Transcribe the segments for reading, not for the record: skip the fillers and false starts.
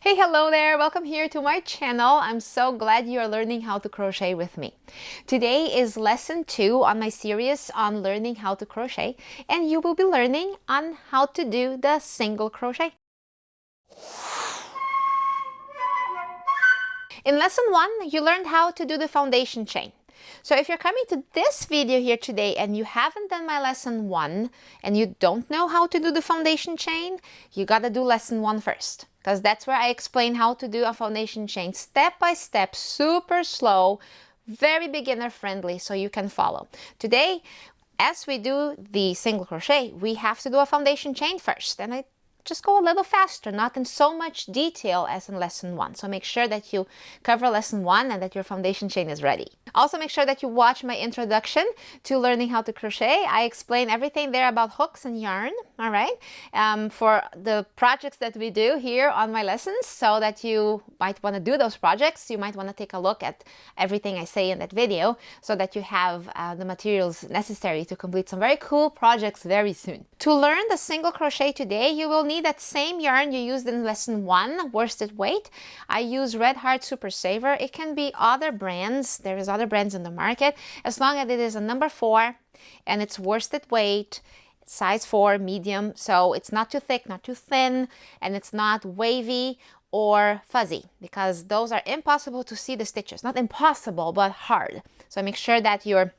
Hey, hello there. Welcome here to my channel. I'm so glad you are learning how to crochet with me. Today is lesson 2 on my series on learning how to crochet, and you will be learning on how to do the single crochet. In lesson 1, you learned how to do the foundation chain. So if you're coming to this video here today and you haven't done my lesson 1 and you don't know how to do the foundation chain, you gotta do lesson 1 first, because that's where I explain how to do a foundation chain step by step, super slow, very beginner friendly, so you can follow. Today, as we do the single crochet, we have to do a foundation chain first, and I just go a little faster, not in so much detail as in lesson 1. So make sure that you cover lesson 1 and that your foundation chain is ready. Also make sure that you watch my introduction to learning how to crochet. I explain everything there about hooks and yarn, all right, for the projects that we do here on my lessons, so that you might want to do those projects. You might want to take a look at everything I say in that video so that you have the materials necessary to complete some very cool projects very soon. To learn the single crochet today, you will need that same yarn you used in lesson 1, worsted weight. I use Red Heart Super Saver. It can be other brands. There is other brands in the market, as long as it is a number 4 and it's worsted weight, size 4, medium, so it's not too thick, not too thin, and it's not wavy or fuzzy, because those are impossible to see the stitches. Not impossible, but hard. So make sure that your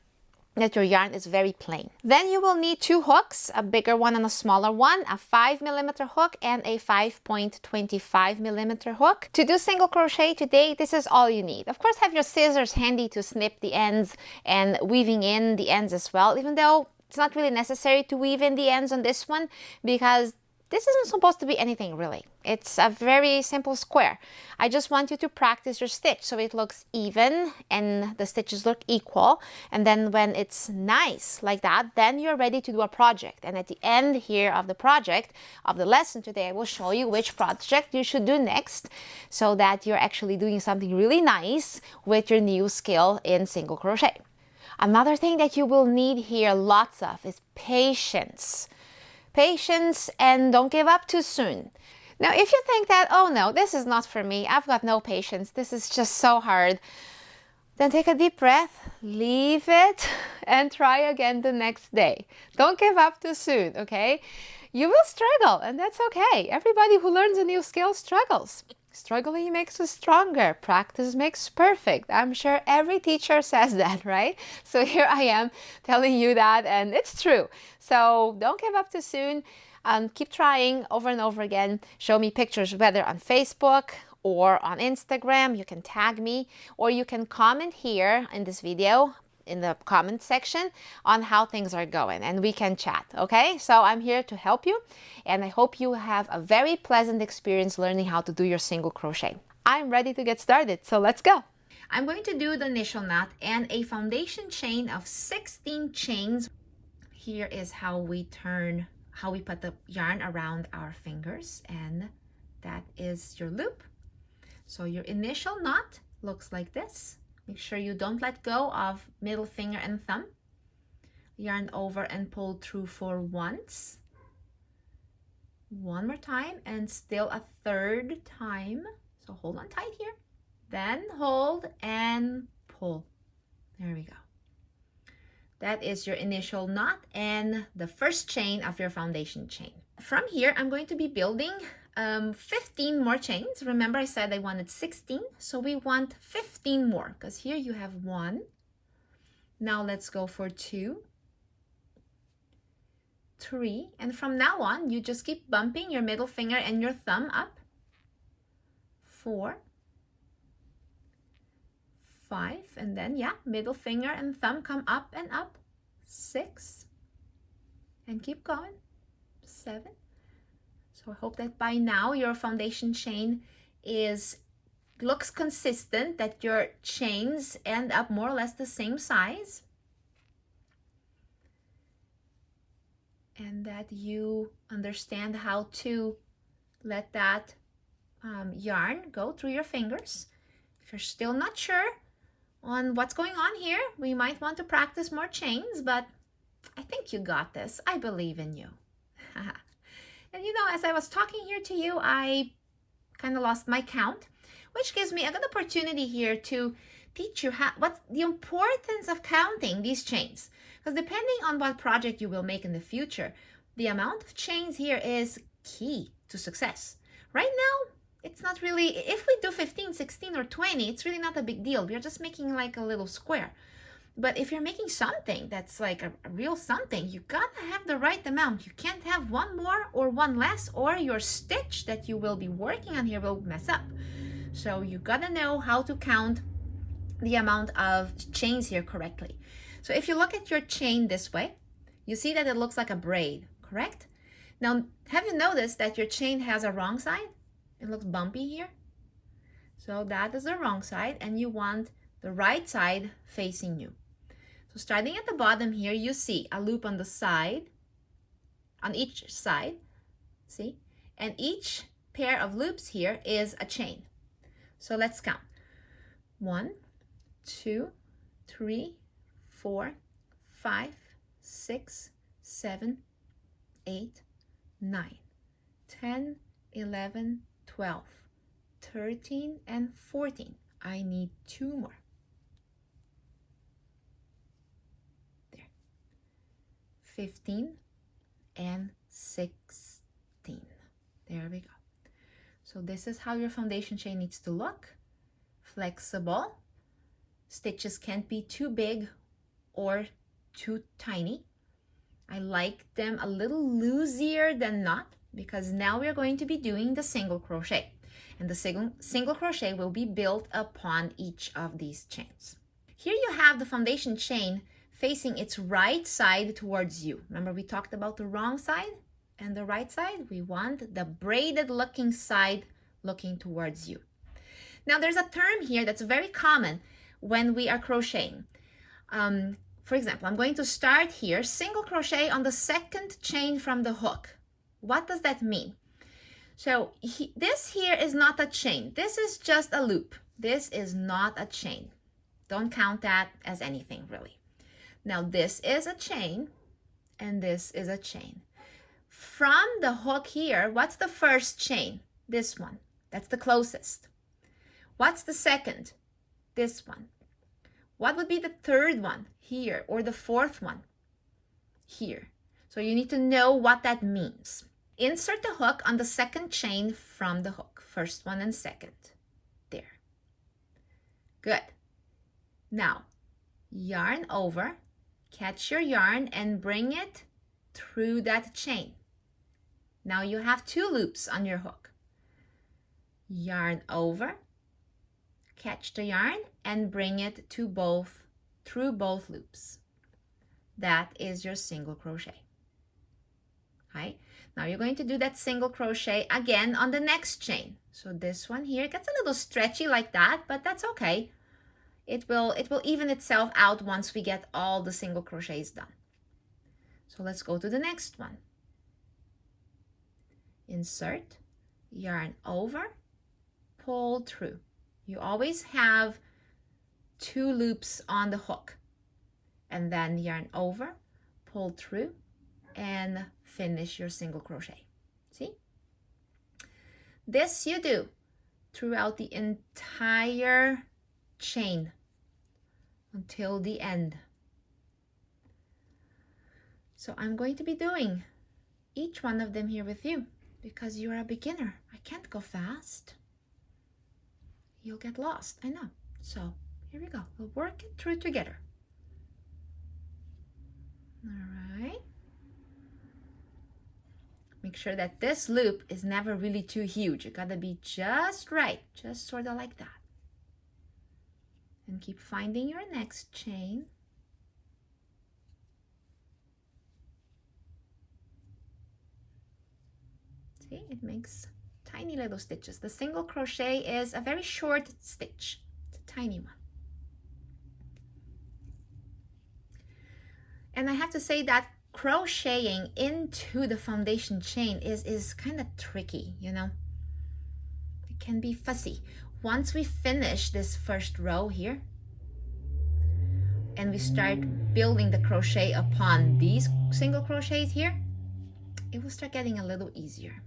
yarn is very plain. Then you will need 2 hooks, a bigger one and a smaller one, a 5mm hook and a 5.25mm hook. To do single crochet today, this is all you need. Of course, have your scissors handy to snip the ends and weaving in the ends as well, even though it's not really necessary to weave in the ends on this one, because this isn't supposed to be anything really. It's a very simple square. I just want you to practice your stitch so it looks even and the stitches look equal. And then when it's nice like that, then you're ready to do a project. And at the end here of the project, of the lesson today, I will show you which project you should do next, so that you're actually doing something really nice with your new skill in single crochet. Another thing that you will need here lots of is patience. Patience, and don't give up too soon. Now, if you think that, oh no, this is not for me, I've got no patience, this is just so hard, then take a deep breath, leave it, and try again the next day. Don't give up too soon, okay? You will struggle, and that's okay. Everybody who learns a new skill struggles. Struggling makes us stronger. Practice makes perfect. I'm sure every teacher says that, right? So here I am telling you that, and it's true. So don't give up too soon. Keep trying over and over again. Show me pictures, whether on Facebook or on Instagram. You can tag me, or you can comment here in this video in the comment section on how things are going, and we can chat, okay? So I'm here to help you, and I hope you have a very pleasant experience learning how to do your single crochet. I'm ready to get started, so let's go. I'm going to do the initial knot and a foundation chain of 16 chains. Here is how we put the yarn around our fingers, and that is your loop. So your initial knot looks like this. Make sure you don't let go of middle finger and thumb. Yarn over and pull through for once. One more time, and still a third time. So hold on tight here. Then hold and pull. There we go. That is your initial knot and the first chain of your foundation chain. From here, I'm going to be building 15 more chains. Remember, I said I wanted 16, so we want 15 more, because here you have 1. Now let's go for 2, 3, and from now on, you just keep bumping your middle finger and your thumb up. 4, 5, and then, yeah, middle finger and thumb come up and up. 6, and keep going. 7. So I hope that by now your foundation chain looks consistent, that your chains end up more or less the same size, and that you understand how to let that yarn go through your fingers. If you're still not sure on what's going on here, we might want to practice more chains, but I think you got this. I believe in you. And you know, as I was talking here to you, I kind of lost my count, which gives me a good opportunity here to teach you what's the importance of counting these chains. Because depending on what project you will make in the future, the amount of chains here is key to success. Right now, it's not really, if we do 15, 16, or 20, it's really not a big deal. We're just making like a little square. But if you're making something that's like a real something, you gotta have the right amount. You can't have one more or one less, or your stitch that you will be working on here will mess up. So you gotta know how to count the amount of chains here correctly. So if you look at your chain this way, you see that it looks like a braid, correct? Now, have you noticed that your chain has a wrong side? It looks bumpy here. So that is the wrong side, and you want the right side facing you. So starting at the bottom here, you see a loop on the side, on each side, see? And each pair of loops here is a chain. So let's count. 1, 2, 3, 4, 5, 6, 7, 8, 9, 10, 11, 12, 13, and 14. I need 2 more. There. 15 and 16. There we go. So this is how your foundation chain needs to look. Flexible. Stitches can't be too big or too tiny. I like them a little loosier than not, because now we're going to be doing the single crochet, and the single crochet will be built upon each of these chains. Here you have the foundation chain facing its right side towards you. Remember, we talked about the wrong side and the right side? We want the braided looking side looking towards you. Now there's a term here that's very common when we are crocheting. For example, I'm going to start here, single crochet on the second chain from the hook. What does that mean? So this here is not a chain. This is just a loop. This is not a chain. Don't count that as anything, really. Now this is a chain, and this is a chain. From the hook here, what's the first chain? This one. That's the closest. What's the second? This one. What would be the third one? Here. Or the fourth one? Here. So you need to know what that means. Insert the hook on the second chain from the hook. First one and second. There. Good. Now, yarn over, catch your yarn and bring it through that chain. Now you have 2 loops on your hook. Yarn over, catch the yarn and bring it to through both loops. That is your single crochet. Right? Now you're going to do that single crochet again on the next chain. So this one here gets a little stretchy like that, but that's okay. It will even itself out once we get all the single crochets done. So let's go to the next one. Insert, yarn over, pull through. You always have 2 loops on the hook, and then yarn over, pull through, and finish your single crochet. See? This you do throughout the entire chain until the end. So I'm going to be doing each one of them here with you because you're a beginner. I can't go fast. You'll get lost, I know. So here we go. We'll work it through together. All right. Make sure that this loop is never really too huge. You gotta be just right, just sort of like that. And keep finding your next chain. See, it makes tiny little stitches. The single crochet is a very short stitch. It's a tiny one. And I have to say that crocheting into the foundation chain is kind of tricky, you know. It can be fussy. Once we finish this first row here and we start building the crochet upon these single crochets here, it will start getting a little easier.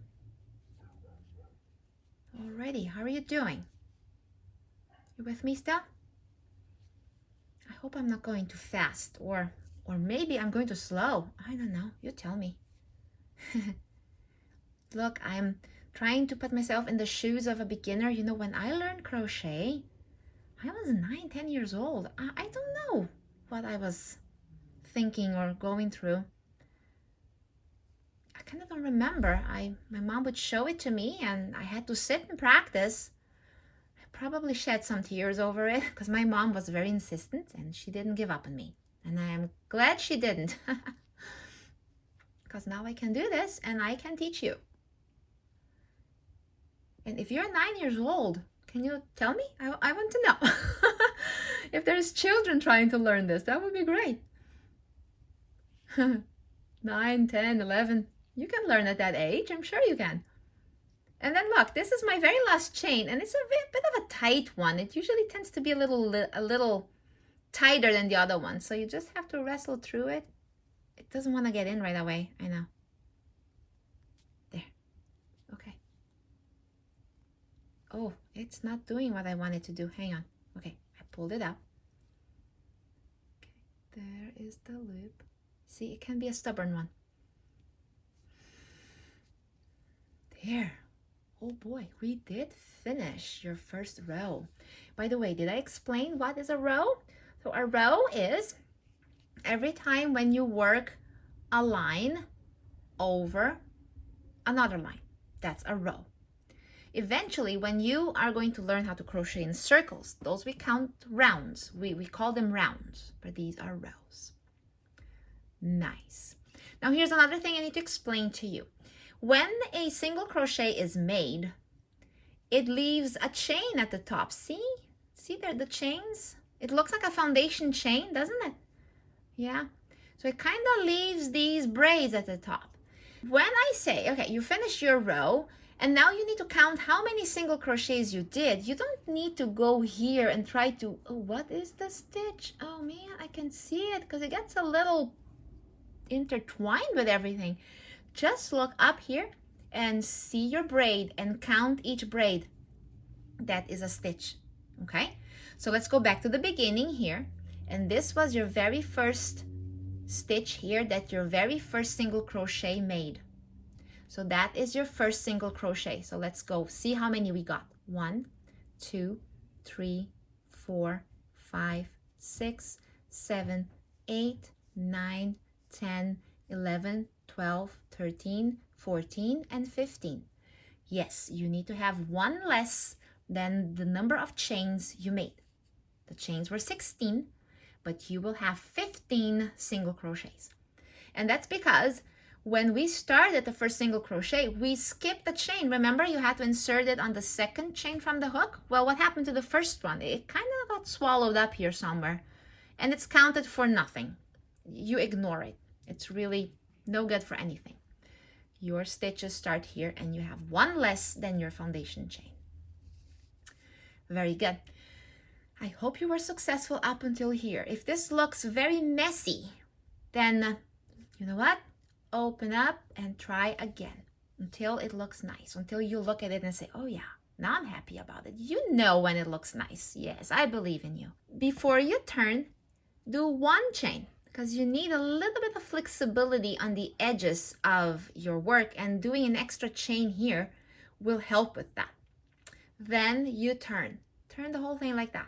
Alrighty, how are you doing? You with me still? I hope I'm not going too fast, or maybe I'm going too slow. I don't know, you tell me. Look, I'm trying to put myself in the shoes of a beginner. You know, when I learned crochet, I was 9, 10 years old. I don't know what I was thinking or going through. I kind of don't remember. My mom would show it to me and I had to sit and practice. I probably shed some tears over it because my mom was very insistent and she didn't give up on me. And I am glad she didn't. Because now I can do this and I can teach you. And if you're 9 years old, can you tell me? I want to know. If there's children trying to learn this, that would be great. 9, 10, 11. You can learn at that age. I'm sure you can. And then look, this is my very last chain, and it's a bit of a tight one. It usually tends to be a little tighter than the other one. So you just have to wrestle through it. It doesn't want to get in right away. I know. There. Okay. Oh, it's not doing what I wanted to do. Hang on. Okay, I pulled it out. Okay, there is the loop. See, it can be a stubborn one. There. Oh boy, we did finish your first row. By the way, did I explain what is a row? So a row is every time when you work a line over another line. That's a row. Eventually, when you are going to learn how to crochet in circles, those we count rounds. We call them rounds, but these are rows. Nice. Now here's another thing I need to explain to you. When a single crochet is made, it leaves a chain at the top. See there the chains? It looks like a foundation chain, doesn't it? Yeah. So it kind of leaves these braids at the top. When I say, okay, you finished your row, and now you need to count how many single crochets you did. You don't need to go here and try to, oh, what is the stitch? Oh man, I can see it because it gets a little intertwined with everything. Just look up here and see your braid and count each braid. That is a stitch, okay? So let's go back to the beginning here. And this was your very first stitch here that your very first single crochet made. So that is your first single crochet. So let's go see how many we got. 1, 2, 3, 4, 5, 6, 7, 8, 9, 10, 11, 12, 13, 14, and 15. Yes, you need to have one less than the number of chains you made. The chains were 16, but you will have 15 single crochets. And that's because when we started the first single crochet, we skipped a chain. Remember, you had to insert it on the second chain from the hook? Well, what happened to the first one? It kind of got swallowed up here somewhere, and it's counted for nothing. You ignore it. It's really no good for anything. Your stitches start here, and you have one less than your foundation chain. Very good. I hope you were successful up until here. If this looks very messy, then you know what? Open up and try again until it looks nice, until you look at it and say, oh yeah, now I'm happy about it. You know when it looks nice. Yes, I believe in you. Before you turn, do one chain because you need a little bit of flexibility on the edges of your work, and doing an extra chain here will help with that. Then you turn the whole thing like that,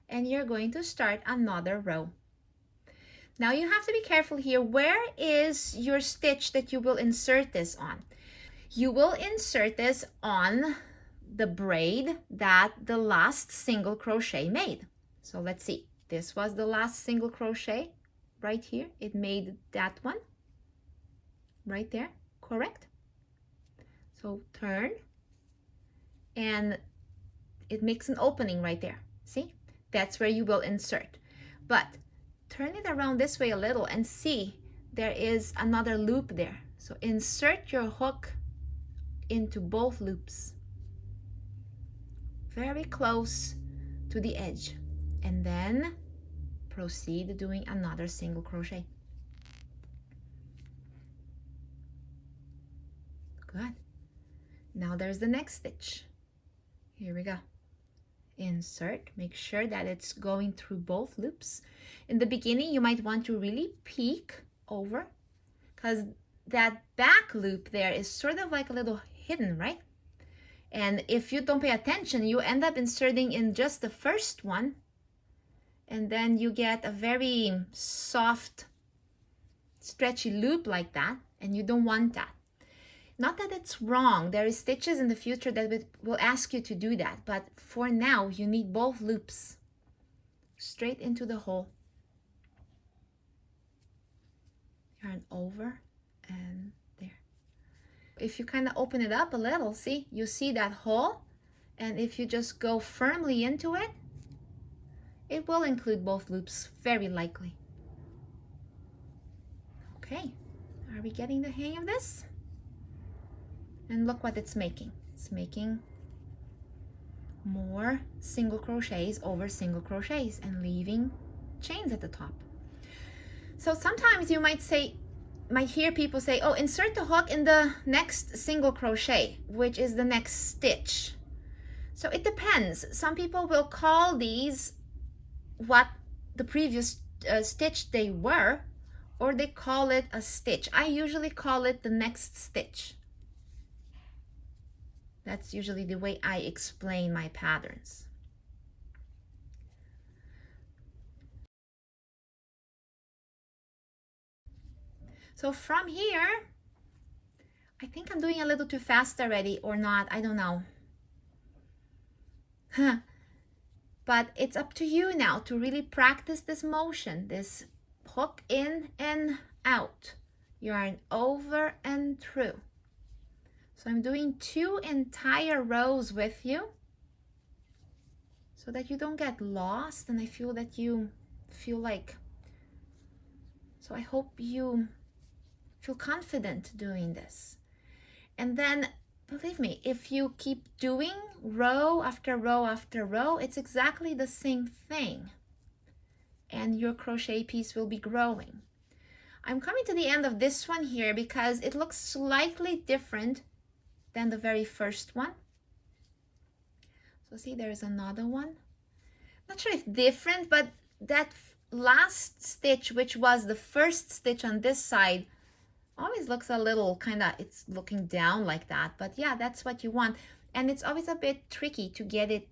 and you're going to start another row. Now you have to be careful here. Where is your stitch that you will insert this on? You will insert this on the braid that the last single crochet made. So let's see. This was the last single crochet right here. It made that one right there, correct? So turn, and it makes an opening right there. See? That's where you will insert. But turn it around this way a little and see there is another loop there. So insert your hook into both loops, very close to the edge, and then proceed doing another single crochet. Good. Now there's the next stitch. Here we go. Insert, make sure that it's going through both loops. In the beginning, you might want to really peek over because that back loop there is sort of like a little hidden, right? And if you don't pay attention, you end up inserting in just the first one, and then you get a very soft, stretchy loop like that, and you don't want that. Not that it's wrong. There is stitches in the future that will ask you to do that, but for now, you need both loops straight into the hole. Yarn over and there. If you kind of open it up a little, see, you see that hole, and if you just go firmly into it, it will include both loops, very likely. Okay, are we getting the hang of this? And look what it's making. It's making more single crochets over single crochets and leaving chains at the top. So sometimes you might hear people say, oh, insert the hook in the next single crochet, which is the next stitch. So it depends. Some people will call these what the previous stitch they were, or they call it a stitch. I usually call it the next stitch. That's usually the way I explain my patterns. So from here, I think I'm doing a little too fast already or not, I don't know. But it's up to you now to really practice this motion, this hook in and out, yarn over and through. So I'm doing 2 entire rows with you so that you don't get lost, and I feel that you feel like, so I hope you feel confident doing this. And then, believe me, if you keep doing row after row after row, it's exactly the same thing. And your crochet piece will be growing. I'm coming to the end of this one here because it looks slightly different than the very first one. So see, there's another one. Not sure if different, but that last stitch, which was the first stitch on this side, always looks a little it's looking down like that. But yeah, that's what you want. And it's always a bit tricky to get it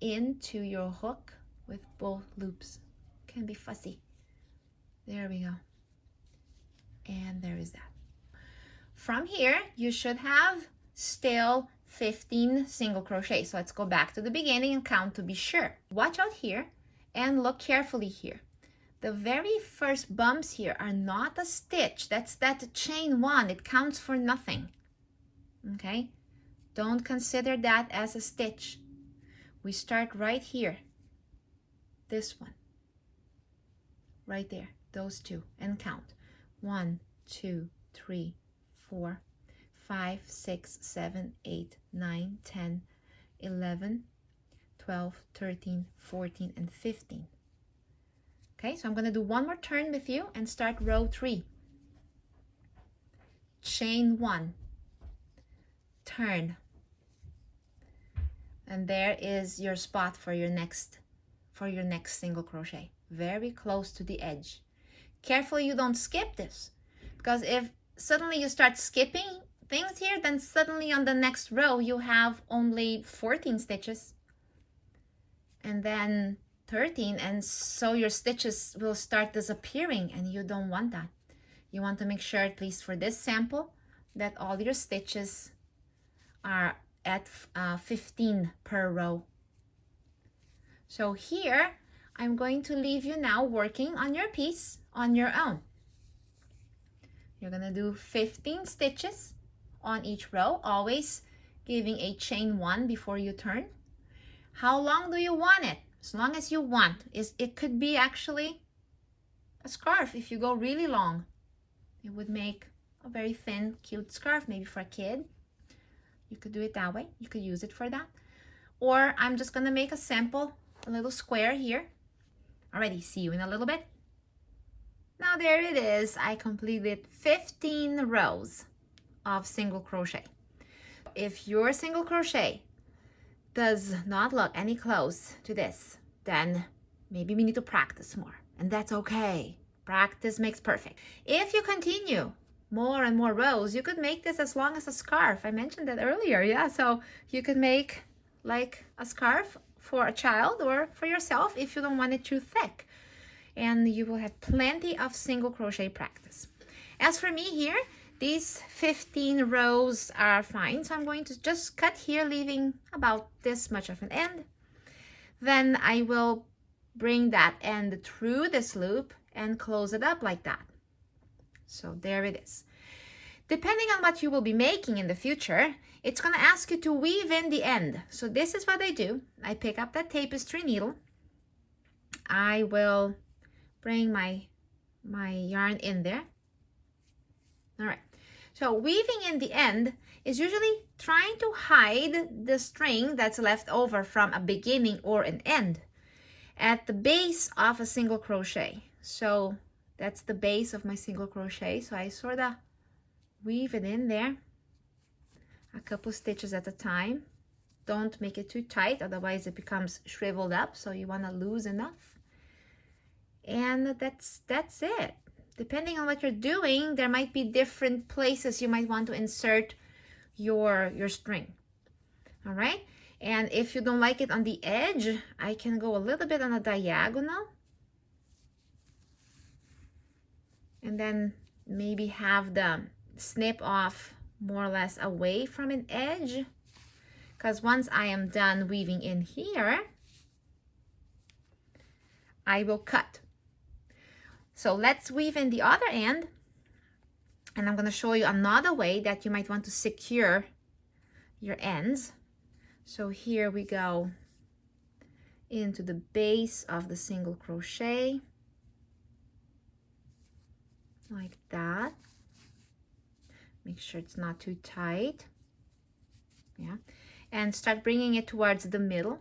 into your hook with both loops. Can be fussy. There we go. And there is that. From here, you should have still 15 single crochets. So let's go back to the beginning and count to be sure. Watch out here and look carefully here. The very first bumps here are not a stitch. That's that chain 1. It counts for nothing. Okay? Don't consider that as a stitch. We start right here. This one. Right there. Those 2. And count. 1, 2, 3, 4, 5, 6, 7, 8, 9, 10, 11, 12, 13, 14, and 15. Okay, so I'm going to do one more turn with you and start row 3. Chain 1. Turn. And there is your spot for your next single crochet. Very close to the edge. Carefully you don't skip this, because if suddenly you start skipping things here, then suddenly on the next row you have only 14 stitches and then 13, and so your stitches will start disappearing, and you don't want that. You want to make sure, at least for this sample, that all your stitches are at 15 per row. So here I'm going to leave you now working on your piece on your own. You're gonna do 15 stitches on each row, always giving a chain 1 before you turn. How long do you want it? As long as you want. It could be actually a scarf if you go really long. It would make a very thin, cute scarf, maybe for a kid. You could do it that way. You could use it for that. Or I'm just gonna make a sample, a little square here. Alrighty, see you in a little bit. Now there it is. I completed 15 rows of single crochet. If your single crochet does not look any close to this, then maybe we need to practice more, and that's okay. Practice makes perfect. If you continue more and more rows, you could make this as long as a scarf. I mentioned that earlier, yeah. So you could make like a scarf for a child or for yourself if you don't want it too thick. And you will have plenty of single crochet practice. As for me here, these 15 rows are fine. So I'm going to just cut here, leaving about this much of an end. Then I will bring that end through this loop and close it up like that. So there it is. Depending on what you will be making in the future, it's going to ask you to weave in the end. So this is what I do. I pick up that tapestry needle. I will bring my yarn in there. All right. So weaving in the end is usually trying to hide the string that's left over from a beginning or an end at the base of a single crochet. So that's the base of my single crochet. So I sort of weave it in there, a couple stitches at a time. Don't make it too tight, otherwise it becomes shriveled up. So you want to loose enough. And that's it. Depending on what you're doing, there might be different places you might want to insert your string. All right. And if you don't like it on the edge, I can go a little bit on a diagonal. And then maybe have the snip off more or less away from an edge. Because once I am done weaving in here, I will cut. So let's weave in the other end. And I'm going to show you another way that you might want to secure your ends. So here we go into the base of the single crochet. Like that. Make sure it's not too tight. Yeah. And start bringing it towards the middle.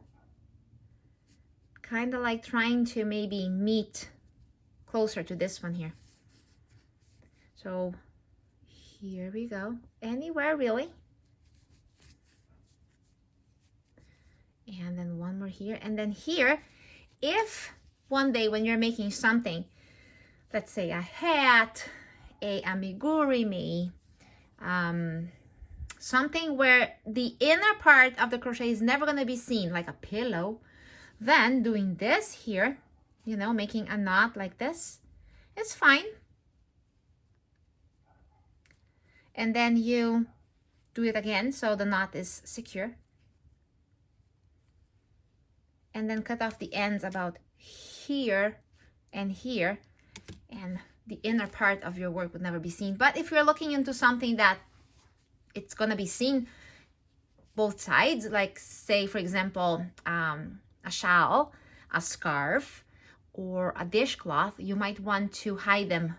Kind of like trying to maybe meet closer to this one here. So here we go. Anywhere really. And then one more here. And then here, if one day when you're making something, let's say a hat, a amigurumi, something where the inner part of the crochet is never going to be seen, like a pillow, then doing this here, you know, making a knot like this, is fine. And then you do it again so the knot is secure. And then cut off the ends about here and here, and the inner part of your work would never be seen. But if you're looking into something that it's going to be seen both sides, like say for example a shawl, a scarf, or a dishcloth, you might want to hide them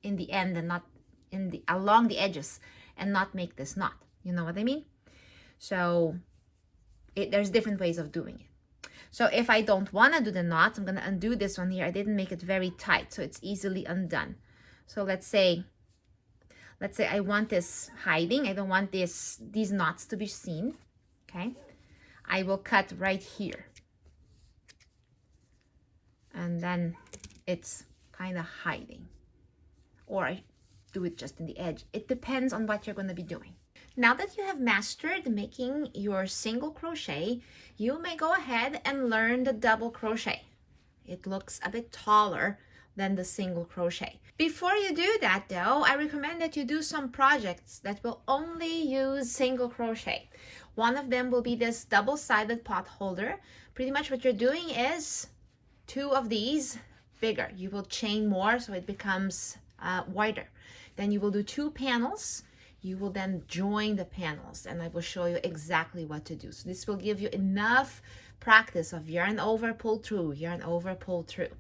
in the end and not in the along the edges, and not make this knot. You know what I mean? So there's different ways of doing it. So if I don't want to do the knots, I'm going to undo this one here. I didn't make it very tight, so it's easily undone. So let's say I want this hiding. I don't want these knots to be seen. Okay. I will cut right here. And then it's kind of hiding. Or I do it just in the edge. It depends on what you're going to be doing. Now that you have mastered making your single crochet, you may go ahead and learn the double crochet. It looks a bit taller than the single crochet. Before you do that though, I recommend that you do some projects that will only use single crochet. One of them will be this double-sided pot holder. Pretty much what you're doing is 2 of these bigger. You will chain more so it becomes wider. Then you will do 2 panels. You will then join the panels, and I will show you exactly what to do. So this will give you enough practice of yarn over, pull through, yarn over, pull through,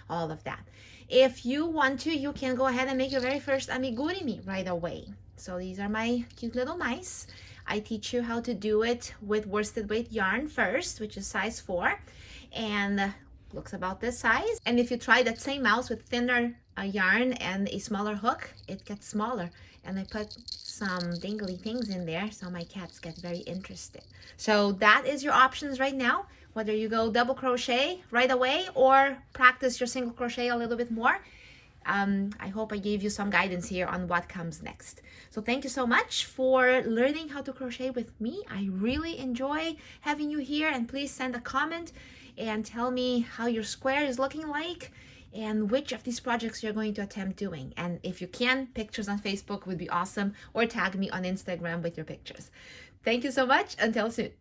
all of that. If you want to, you can go ahead and make your very first amigurumi right away. So these are my cute little mice. I teach you how to do it with worsted weight yarn first, which is size 4. And Looks about this size. And if you try that same mouse with thinner yarn and a smaller hook, it gets smaller. And I put some dingly things in there so my cats get very interested. So that is your options right now, whether you go double crochet right away or practice your single crochet a little bit more. I hope I gave you some guidance here on what comes next. So thank you so much for learning how to crochet with me. I really enjoy having you here, and please send a comment and tell me how your square is looking like and which of these projects you're going to attempt doing. And if you can, pictures on Facebook would be awesome, or tag me on Instagram with your pictures. Thank you so much. Until soon.